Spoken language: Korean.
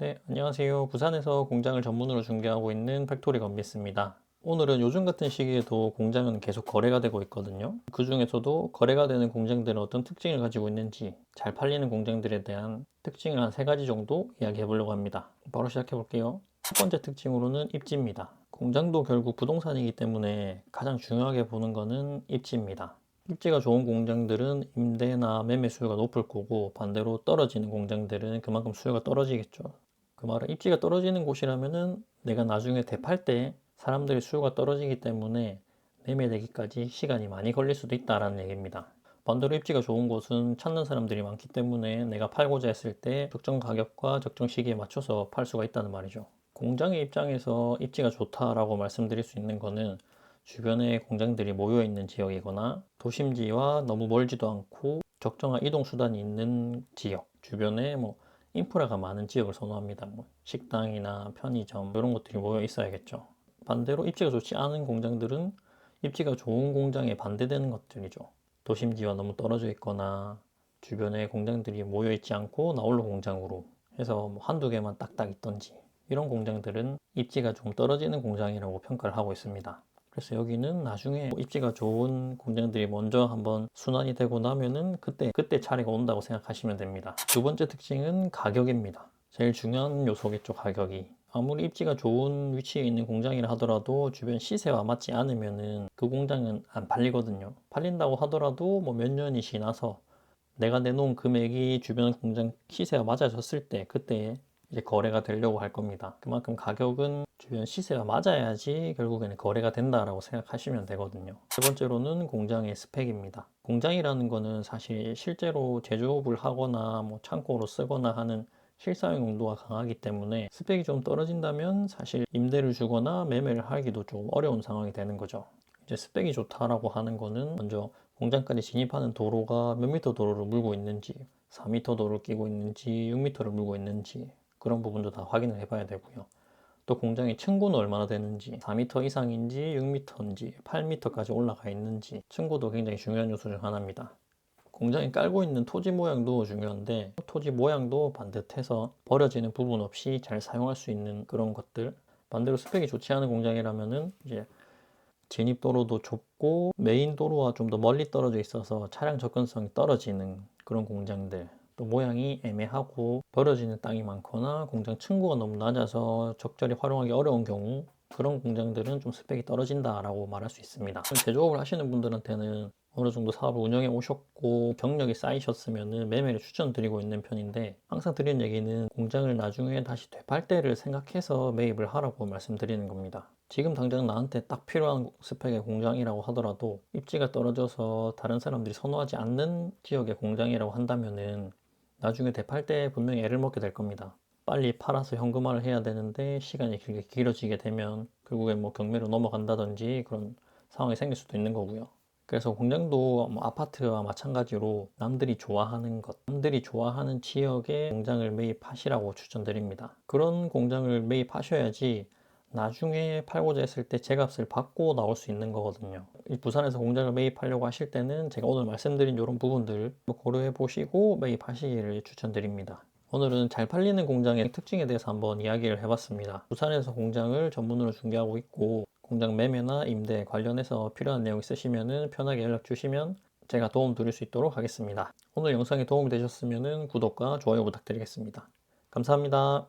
네, 안녕하세요. 부산에서 공장을 전문으로 중개하고 있는 팩토리 건비스입니다. 오늘은 요즘 같은 시기에도 공장은 계속 거래가 되고 있거든요. 그 중에서도 거래가 되는 공장들은 어떤 특징을 가지고 있는지, 잘 팔리는 공장들에 대한 특징을 한 세 가지 정도 이야기해 보려고 합니다. 바로 시작해 볼게요. 첫 번째 특징으로는 입지입니다. 공장도 결국 부동산이기 때문에 가장 중요하게 보는 거는 입지입니다. 입지가 좋은 공장들은 임대나 매매 수요가 높을 거고, 반대로 떨어지는 공장들은 그만큼 수요가 떨어지겠죠. 그 말은 입지가 떨어지는 곳이라면은 내가 나중에 대팔 때 사람들의 수요가 떨어지기 때문에 매매되기까지 시간이 많이 걸릴 수도 있다라는 얘기입니다. 반대로 입지가 좋은 곳은 찾는 사람들이 많기 때문에 내가 팔고자 했을 때 적정 가격과 적정 시기에 맞춰서 팔 수가 있다는 말이죠. 공장의 입장에서 입지가 좋다라고 말씀드릴 수 있는 거는 주변에 공장들이 모여 있는 지역이거나 도심지와 너무 멀지도 않고 적정한 이동 수단이 있는 지역, 주변에 인프라가 많은 지역을 선호합니다. 식당이나 편의점 이런 것들이 모여 있어야겠죠. 반대로 입지가 좋지 않은 공장들은 입지가 좋은 공장에 반대되는 것들이죠. 도심지와 너무 떨어져 있거나 주변에 공장들이 모여 있지 않고 나홀로 공장으로 해서 한두 개만 딱딱 있던지 이런 공장들은 입지가 좀 떨어지는 공장이라고 평가를 하고 있습니다. 그래서 여기는 나중에 입지가 좋은 공장들이 먼저 한번 순환이 되고 나면은 그때 차례가 온다고 생각하시면 됩니다. 두 번째 특징은 가격입니다. 제일 중요한 요소겠죠, 가격이. 아무리 입지가 좋은 위치에 있는 공장이라 하더라도 주변 시세와 맞지 않으면은 그 공장은 안 팔리거든요. 팔린다고 하더라도 몇 년이 지나서 내가 내놓은 금액이 주변 공장 시세와 맞아졌을 때 그때 이제 거래가 되려고 할 겁니다. 그만큼 가격은 주변 시세와 맞아야지 결국에는 거래가 된다라고 생각하시면 되거든요. 세 번째로는 공장의 스펙입니다. 공장이라는 거는 사실 실제로 제조업을 하거나 창고로 쓰거나 하는 실사용 용도가 강하기 때문에 스펙이 좀 떨어진다면 사실 임대를 주거나 매매를 하기도 조금 어려운 상황이 되는 거죠. 이제 스펙이 좋다라고 하는 거는 먼저 공장까지 진입하는 도로가 몇 미터 도로를 물고 있는지, 4미터 도로를 끼고 있는지, 6미터를 물고 있는지 그런 부분도 다 확인을 해봐야 되고요. 또 공장의 층고는 얼마나 되는지, 4미터 이상인지, 6미터인지, 8미터까지 올라가 있는지 층고도 굉장히 중요한 요소 중 하나입니다. 공장이 깔고 있는 토지 모양도 중요한데 토지 모양도 반듯해서 버려지는 부분 없이 잘 사용할 수 있는 그런 것들. 반대로 스펙이 좋지 않은 공장이라면은 이제 진입도로도 좁고 메인 도로와 좀 더 멀리 떨어져 있어서 차량 접근성이 떨어지는 그런 공장들, 또 모양이 애매하고 버려지는 땅이 많거나 공장 층고가 너무 낮아서 적절히 활용하기 어려운 경우 그런 공장들은 좀 스펙이 떨어진다라고 말할 수 있습니다. 제조업을 하시는 분들한테는 어느 정도 사업을 운영해 오셨고 경력이 쌓이셨으면 매매를 추천드리고 있는 편인데, 항상 드리는 얘기는 공장을 나중에 다시 되팔 때를 생각해서 매입을 하라고 말씀드리는 겁니다. 지금 당장 나한테 딱 필요한 스펙의 공장이라고 하더라도 입지가 떨어져서 다른 사람들이 선호하지 않는 지역의 공장이라고 한다면은 나중에 되팔 때 분명히 애를 먹게 될 겁니다. 빨리 팔아서 현금화를 해야 되는데 시간이 길어지게 되면 결국엔 경매로 넘어간다든지 그런 상황이 생길 수도 있는 거고요. 그래서 공장도 아파트와 마찬가지로 남들이 좋아하는 것, 남들이 좋아하는 지역의 공장을 매입하시라고 추천드립니다. 그런 공장을 매입하셔야지 나중에 팔고자 했을 때 제값을 받고 나올 수 있는 거거든요. 부산에서 공장을 매입하려고 하실 때는 제가 오늘 말씀드린 이런 부분들 고려해 보시고 매입하시기를 추천드립니다. 오늘은 잘 팔리는 공장의 특징에 대해서 한번 이야기를 해봤습니다. 부산에서 공장을 전문으로 중개하고 있고 공장 매매나 임대 관련해서 필요한 내용 있으시면 편하게 연락 주시면 제가 도움 드릴 수 있도록 하겠습니다. 오늘 영상이 도움이 되셨으면 구독과 좋아요 부탁드리겠습니다. 감사합니다.